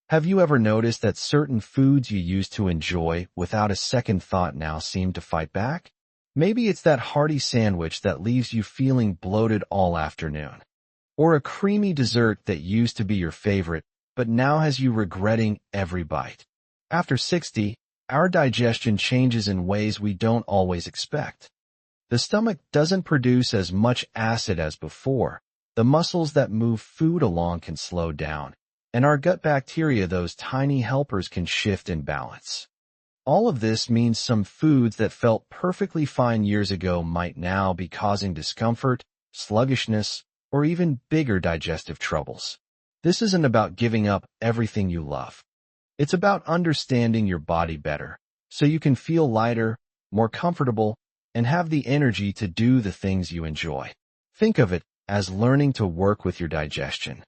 Have you ever noticed that certain foods you used to enjoy without a second thought now seem to fight back? Maybe it's that hearty sandwich that leaves you feeling bloated all afternoon. Or a creamy dessert that used to be your favorite, but now has you regretting every bite. After 60, our digestion changes in ways we don't always expect. The stomach doesn't produce as much acid as before. The muscles that move food along can slow down, and our gut bacteria, those tiny helpers, can shift in balance. All of this means some foods that felt perfectly fine years ago might now be causing discomfort, sluggishness, or even bigger digestive troubles. This isn't about giving up everything you love. It's about understanding your body better, so you can feel lighter, more comfortable, and have the energy to do the things you enjoy. Think of it as learning to work with your digestion,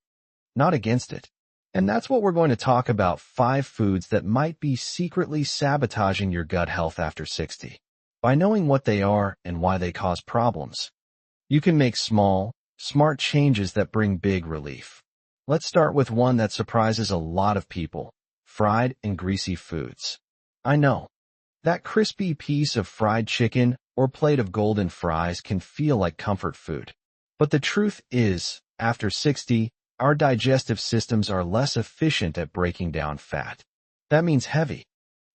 not against it. And that's what we're going to talk about: 5 foods that might be secretly sabotaging your gut health after 60. By knowing what they are and why they cause problems, you can make small, smart changes that bring big relief. Let's start with one that surprises a lot of people: fried and greasy foods. I know, that crispy piece of fried chicken or plate of golden fries can feel like comfort food. But the truth is, after 60, our digestive systems are less efficient at breaking down fat. That means heavy,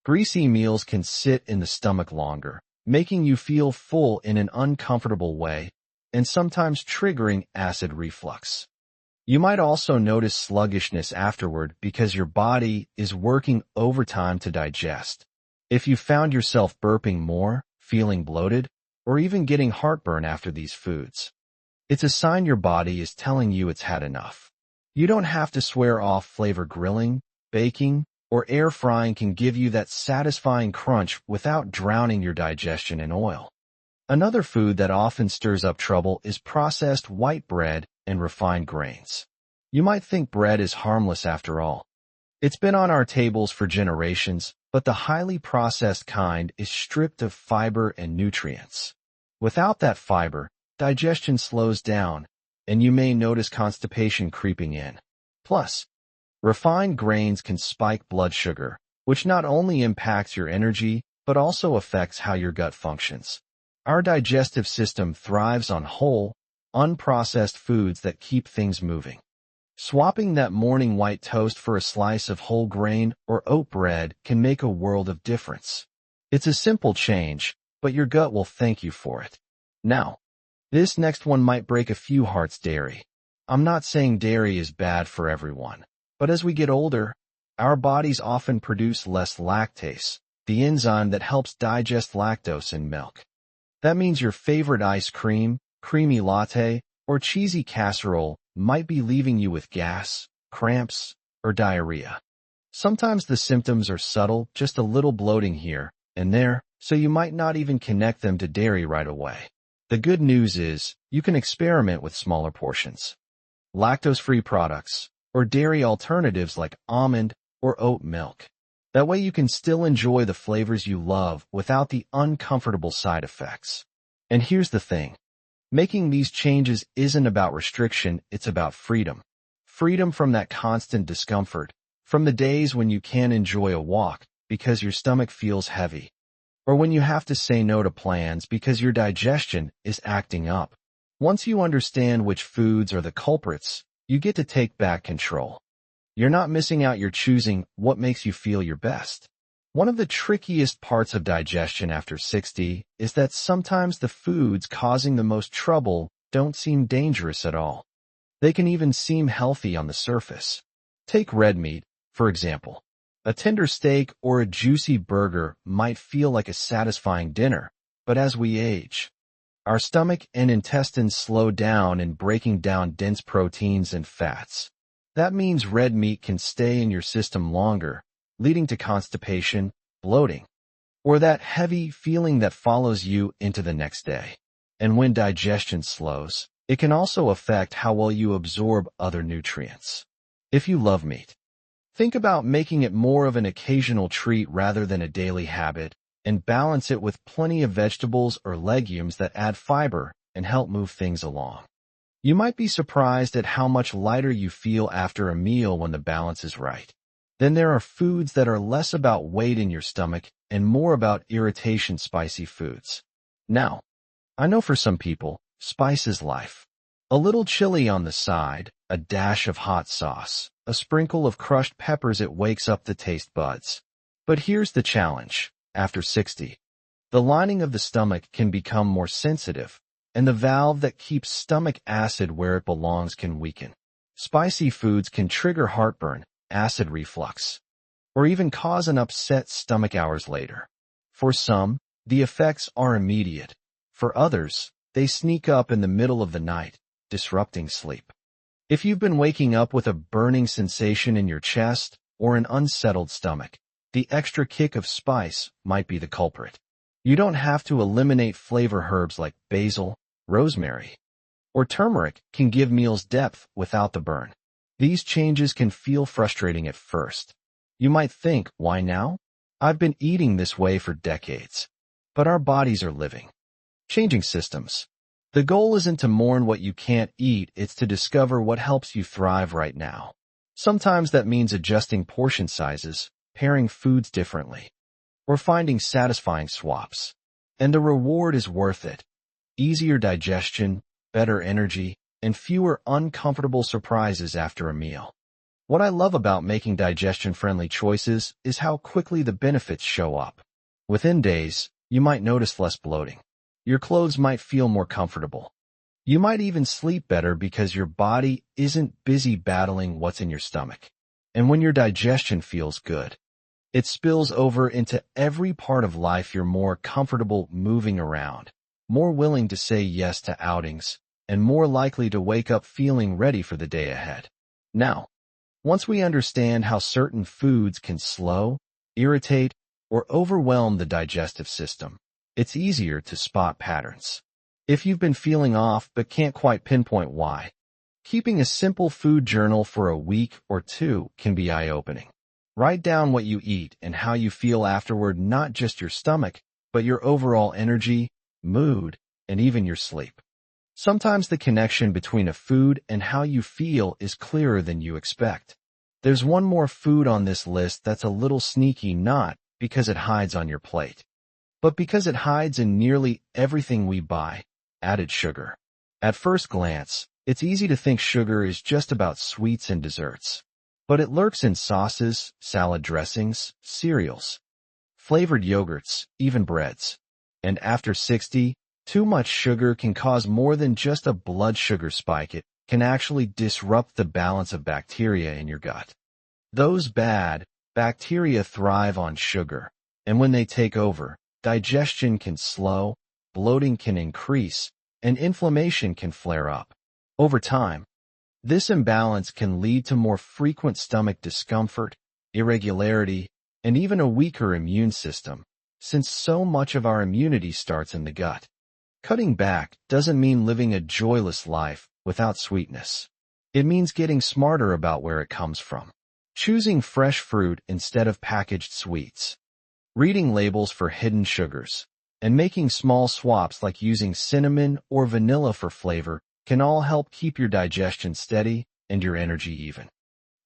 greasy meals can sit in the stomach longer, making you feel full in an uncomfortable way, and sometimes triggering acid reflux. You might also notice sluggishness afterward because your body is working overtime to digest. If you found yourself burping more, feeling bloated, or even getting heartburn after these foods, it's a sign your body is telling you it's had enough. You don't have to swear off flavor. Grilling, baking, or air frying can give you that satisfying crunch without drowning your digestion in oil. Another food that often stirs up trouble is processed white bread and refined grains. You might think bread is harmless after all. It's been on our tables for generations, but the highly processed kind is stripped of fiber and nutrients. Without that fiber, digestion slows down, and you may notice constipation creeping in. Plus, refined grains can spike blood sugar, which not only impacts your energy, but also affects how your gut functions. Our digestive system thrives on whole, unprocessed foods that keep things moving. Swapping that morning white toast for a slice of whole grain or oat bread can make a world of difference. It's a simple change, but your gut will thank you for it. Now, this next one might break a few hearts: dairy. I'm not saying dairy is bad for everyone, but as we get older, our bodies often produce less lactase, the enzyme that helps digest lactose in milk. That means your favorite ice cream, creamy latte, or cheesy casserole might be leaving you with gas, cramps, or diarrhea. Sometimes the symptoms are subtle, just a little bloating here and there, so you might not even connect them to dairy right away. The good news is, you can experiment with smaller portions. Lactose-free products, or dairy alternatives like almond or oat milk. That way you can still enjoy the flavors you love without the uncomfortable side effects. And here's the thing: making these changes isn't about restriction, it's about freedom. Freedom from that constant discomfort, from the days when you can't enjoy a walk because your stomach feels heavy, or when you have to say no to plans because your digestion is acting up. Once you understand which foods are the culprits, you get to take back control. You're not missing out, you're choosing what makes you feel your best. One of the trickiest parts of digestion after 60 is that sometimes the foods causing the most trouble don't seem dangerous at all. They can even seem healthy on the surface. Take red meat, for example. A tender steak or a juicy burger might feel like a satisfying dinner, but as we age, our stomach and intestines slow down in breaking down dense proteins and fats. That means red meat can stay in your system longer, leading to constipation, bloating, or that heavy feeling that follows you into the next day. And when digestion slows, it can also affect how well you absorb other nutrients. If you love meat, think about making it more of an occasional treat rather than a daily habit, and balance it with plenty of vegetables or legumes that add fiber and help move things along. You might be surprised at how much lighter you feel after a meal when the balance is right. Then there are foods that are less about weight in your stomach and more about irritation. Spicy foods. Now, I know for some people, spice is life. A little chili on the side, a dash of hot sauce, a sprinkle of crushed peppers, it wakes up the taste buds. But here's the challenge. After 60, the lining of the stomach can become more sensitive, and the valve that keeps stomach acid where it belongs can weaken. Spicy foods can trigger heartburn, acid reflux, or even cause an upset stomach hours later. For some, the effects are immediate. For others, they sneak up in the middle of the night, disrupting sleep. If you've been waking up with a burning sensation in your chest or an unsettled stomach, the extra kick of spice might be the culprit. You don't have to eliminate flavor. Herbs like basil, rosemary, or turmeric can give meals depth without the burn. These changes can feel frustrating at first. You might think, why now? I've been eating this way for decades. But our bodies are living, changing systems. The goal isn't to mourn what you can't eat, it's to discover what helps you thrive right now. Sometimes that means adjusting portion sizes, pairing foods differently, or finding satisfying swaps. And the reward is worth it. Easier digestion, better energy, and fewer uncomfortable surprises after a meal. What I love about making digestion-friendly choices is how quickly the benefits show up. Within days, you might notice less bloating. Your clothes might feel more comfortable. You might even sleep better because your body isn't busy battling what's in your stomach. And when your digestion feels good, it spills over into every part of life. You're more comfortable moving around, more willing to say yes to outings, and more likely to wake up feeling ready for the day ahead. Now, once we understand how certain foods can slow, irritate, or overwhelm the digestive system, it's easier to spot patterns. If you've been feeling off but can't quite pinpoint why, keeping a simple food journal for a week or two can be eye-opening. Write down what you eat and how you feel afterward, not just your stomach, but your overall energy, mood, and even your sleep. Sometimes the connection between a food and how you feel is clearer than you expect. There's one more food on this list that's a little sneaky, not because it hides on your plate, but because it hides in nearly everything we buy: added sugar. At first glance, it's easy to think sugar is just about sweets and desserts. But it lurks in sauces, salad dressings, cereals, flavored yogurts, even breads. And after 60, too much sugar can cause more than just a blood sugar spike. It can actually disrupt the balance of bacteria in your gut. Those bad bacteria thrive on sugar, and when they take over, digestion can slow, bloating can increase, and inflammation can flare up. Over time, this imbalance can lead to more frequent stomach discomfort, irregularity, and even a weaker immune system, since so much of our immunity starts in the gut. Cutting back doesn't mean living a joyless life without sweetness. It means getting smarter about where it comes from, choosing fresh fruit instead of packaged sweets, reading labels for hidden sugars, and making small swaps like using cinnamon or vanilla for flavor can all help keep your digestion steady and your energy even.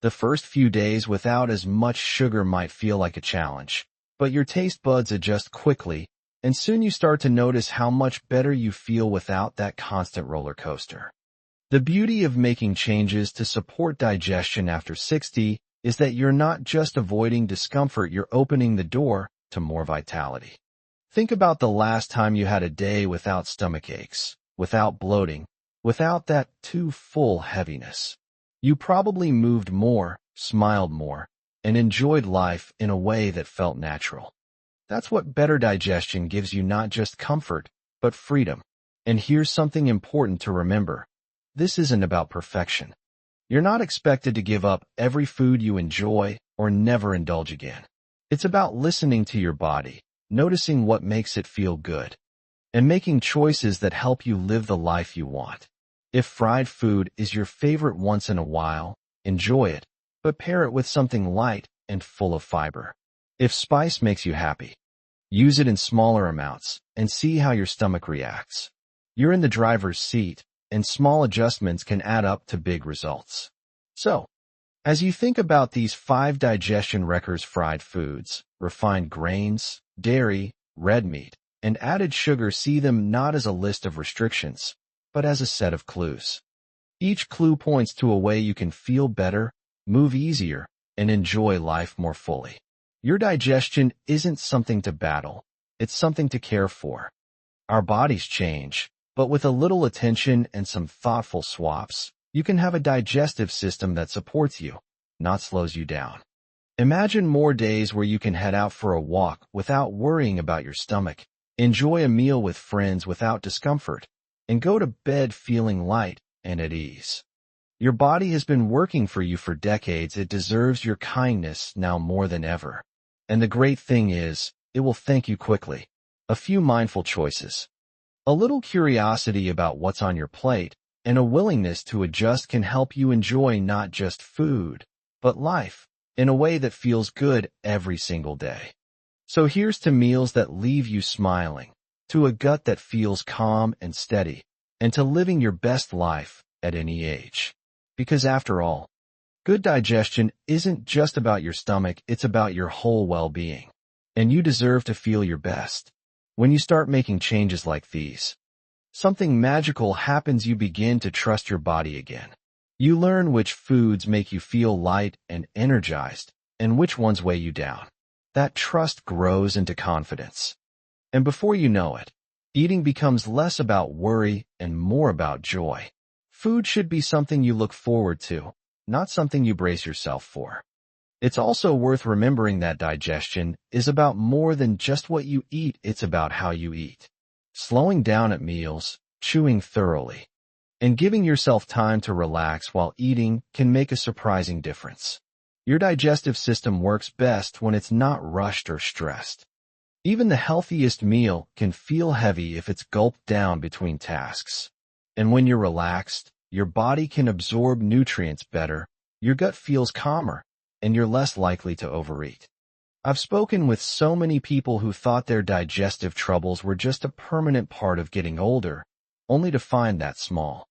The first few days without as much sugar might feel like a challenge, but your taste buds adjust quickly, and soon you start to notice how much better you feel without that constant roller coaster. The beauty of making changes to support digestion after 60 is that you're not just avoiding discomfort, you're opening the door to more vitality. Think about the last time you had a day without stomach aches, without bloating, without that too full heaviness. You probably moved more, smiled more, and enjoyed life in a way that felt natural. That's what better digestion gives you: not just comfort, but freedom. And here's something important to remember. This isn't about perfection. You're not expected to give up every food you enjoy or never indulge again. It's about listening to your body, noticing what makes it feel good, and making choices that help you live the life you want. If fried food is your favorite once in a while, enjoy it, but pair it with something light and full of fiber. If spice makes you happy, use it in smaller amounts and see how your stomach reacts. You're in the driver's seat, and small adjustments can add up to big results. So, As you think about these 5 digestion wreckers: fried foods, refined grains, dairy, red meat, and added sugar, see them not as a list of restrictions, but as a set of clues. Each clue points to a way you can feel better, move easier, and enjoy life more fully. Your digestion isn't something to battle, it's something to care for. Our bodies change, but with a little attention and some thoughtful swaps, you can have a digestive system that supports you, not slows you down. Imagine more days where you can head out for a walk without worrying about your stomach, enjoy a meal with friends without discomfort, and go to bed feeling light and at ease. Your body has been working for you for decades. It deserves your kindness now more than ever. And the great thing is, it will thank you quickly. A few mindful choices, a little curiosity about what's on your plate, and a willingness to adjust can help you enjoy not just food, but life, in a way that feels good every single day. So here's to meals that leave you smiling, to a gut that feels calm and steady, and to living your best life at any age. Because after all, good digestion isn't just about your stomach, it's about your whole well-being. And you deserve to feel your best. When you start making changes like these, something magical happens. You begin to trust your body again. You learn which foods make you feel light and energized, and which ones weigh you down. That trust grows into confidence. And before you know it, eating becomes less about worry and more about joy. Food should be something you look forward to, not something you brace yourself for. It's also worth remembering that digestion is about more than just what you eat, it's about how you eat. Slowing down at meals, chewing thoroughly, and giving yourself time to relax while eating can make a surprising difference. Your digestive system works best when it's not rushed or stressed. Even the healthiest meal can feel heavy if it's gulped down between tasks. And when you're relaxed, your body can absorb nutrients better, your gut feels calmer, and you're less likely to overeat. I've spoken with so many people who thought their digestive troubles were just a permanent part of getting older, only to find that small,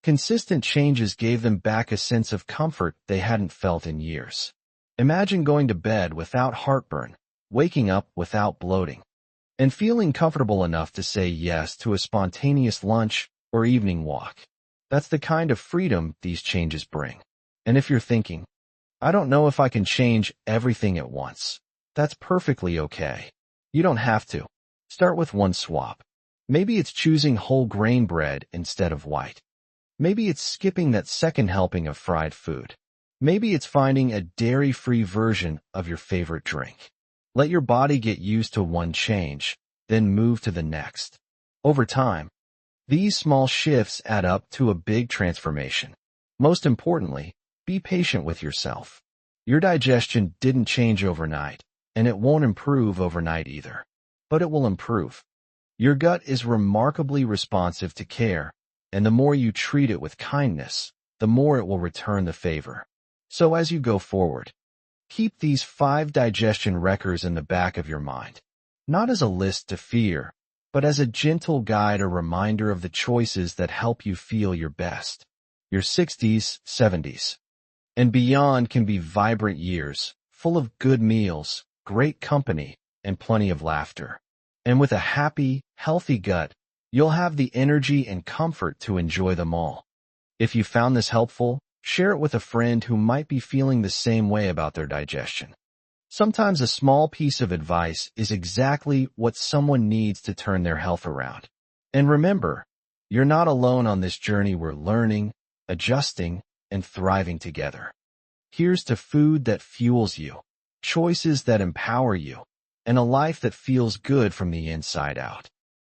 consistent changes gave them back a sense of comfort they hadn't felt in years. Imagine going to bed without heartburn, waking up without bloating, and feeling comfortable enough to say yes to a spontaneous lunch or evening walk. That's the kind of freedom these changes bring. And if you're thinking, I don't know if I can change everything at once, that's perfectly okay. You don't have to. Start with one swap. Maybe it's choosing whole grain bread instead of white. Maybe it's skipping that second helping of fried food. Maybe it's finding a dairy-free version of your favorite drink. Let your body get used to one change, then move to the next. Over time, these small shifts add up to a big transformation. Most importantly, be patient with yourself. Your digestion didn't change overnight, and it won't improve overnight either. But it will improve. Your gut is remarkably responsive to care, and the more you treat it with kindness, the more it will return the favor. So as you go forward, keep these 5 digestion wreckers in the back of your mind, not as a list to fear, but as a gentle guide, a reminder of the choices that help you feel your best. Your 60s, 70s, and beyond can be vibrant years, full of good meals, great company, and plenty of laughter. And with a happy, healthy gut, you'll have the energy and comfort to enjoy them all. If you found this helpful, share it with a friend who might be feeling the same way about their digestion. Sometimes a small piece of advice is exactly what someone needs to turn their health around. And remember, you're not alone on this journey. We're learning, adjusting, and thriving together. Here's to food that fuels you, choices that empower you, and a life that feels good from the inside out.